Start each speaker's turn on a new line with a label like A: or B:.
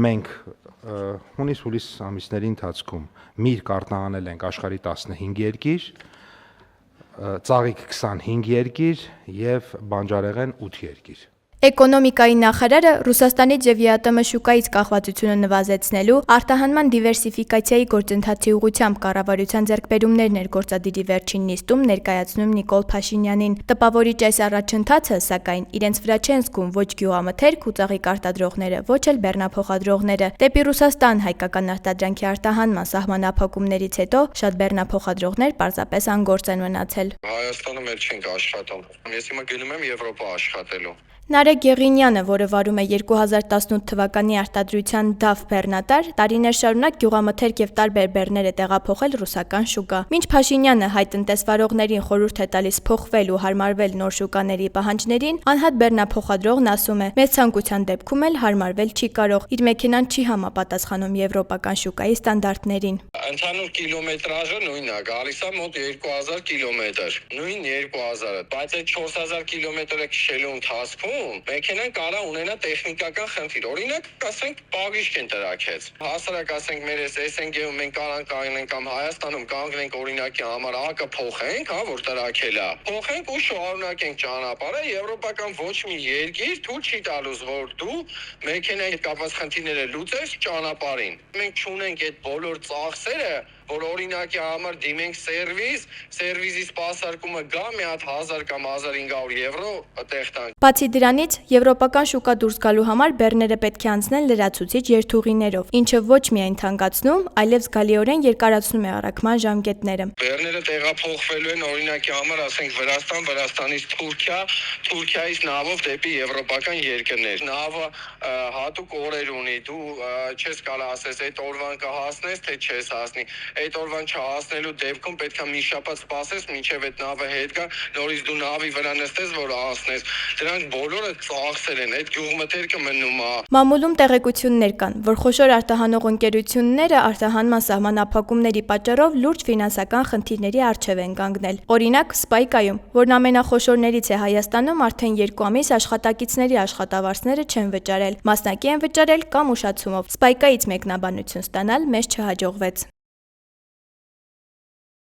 A: Մենք հունիս-հուլիս ամիսների ընթացքում միրգ արտահանել ենք աշխարհի 15 երկիր, ծաղիկ 25 երկիր և բանջարեղեն 8 երկիր։
B: Էկոնոմիկայի նախարարը Ռուսաստանից և ԵԱՏՄ շուկայից կախվածությունը նվազեցնելու, արտահանման դիվերսիֆիկացիայի գործընթացի ուղղությամբ կառավարության ձեռքբերումներն էր գործադիրի վերջին նիստում ներկայացնում Նիկոլ Փաշինյանին։ Տպավորիչ այս առաջընթացը, սակայն, իրենց վրա չեն զգում ոչ գյուղամթերք ու ծաղիկ արտադրողները, ոչ էլ բեռնափոխադրողները։ Դեպի Ռուսաստան հայկական արտադրանքի արտահանման սահմանափակումներից հետո շատ բեռնափոխադրողներ պարզապես անգործ են մնացել։
C: Հայաստանում էլ չենք աշխատում։ Ես հիմա գնում եմ Եվրոպա աշխատելու։
B: Նարեկ Գեղինյանը, որը վարում է 2018 թվականի արտադրության DAF բեռնատար, տարիներ շարունակ գյուղամթերք և տարբեր բեռներ է տեղափոխել ռուսական շուկա։ Մինչ Փաշինյանը հայտնտեսվարողներին խորհուրդ է տալիս փոխվել ու հարմարվել նոր շուկաների պահանջներին, անհատ բեռնափոխադրողն ասում է՝ մեծ ցանկության դեպքում էլ հարմարվել չի կարող, իր մեքենան չի համապատասխանում եվրոպական շուկայի ստանդարտներին։
C: Ընդհանուր կիլոմետրաժը նույնն է, գալիս է մոտ 2000 կիլոմետր, նույն 2000-ը, բայց այդ 4000 կիլոմետրը քշելու ընթացքում մեքենան կարա ունենա տեխնիկական խնդիր, օրինակ, ասենք, պաղիշք են տրաքեց։ Հասարակ ասենք մեր SNG-ում մենք կանենք կամ Հայաստանում կանգնենք օրինակի համար ակը փոխենք, որ տրաքել է։ Փոխենք ու շարունակենք ճանապարհը, եվրոպական ոչ մի երկիր թույլ չի տալուց, որ դու մեքենայի հետ կապված խնդիրները լուծես ճանապարհին։ Մենք չունենք այդ բոլոր ծախսերը, որ օրինակի համար դիմենք սերվիզի սպասարկումը գա մի հատ 1000 կամ 1500 եվրո տեղ տանք։
B: Բացի դրանից, եվրոպական շուկա դուրս գալու համար բեռները պետք է անցնեն լրացուցիչ երթուղիներով, ինչը ոչ միայն թանկացնում, այլև զգալիորեն երկարացնում է առաքման ժամկետները։
C: Բեռները տեղափոխվելու են օրինակի համար, ասենք Վրաստան, Վրաստանից Թուրքիա, Թուրքիայից նավով դեպի եվրոպական երկրներ։ Նավը հատուկ օրեր ունի, դու չես կարող ասես այդ օրվան կհասնես, թե չես հասնի։ Այդ օրվան չհասնելու դեպքում պետք է մի շաբաթ սպասես, մինչև այդ նավը հետ գա, նորից դու նավի վրա նստես, որ հասնես։ Դրանք բոլորը ծախսեր են, այդ գյուղմթերքը մնում է։
B: Մամուլում տեղեկություններ կան, որ խոշոր արտահանող ընկերությունները արտահանման սահմանափակումների պատճառով լուրջ ֆինանսական խնդիրների առջև են կանգնել։ Օրինակ, Սպայկայում, որն ամենախոշորներից է Հայաստանում, արդեն 2 ամիս աշխատակիցների աշխատավարձները չեն վճարել, մասնակի են վճարել կամ ուշացումով։ Սպայկայից մեկնաբանություն ստանալ մեզ չհաջողվեց։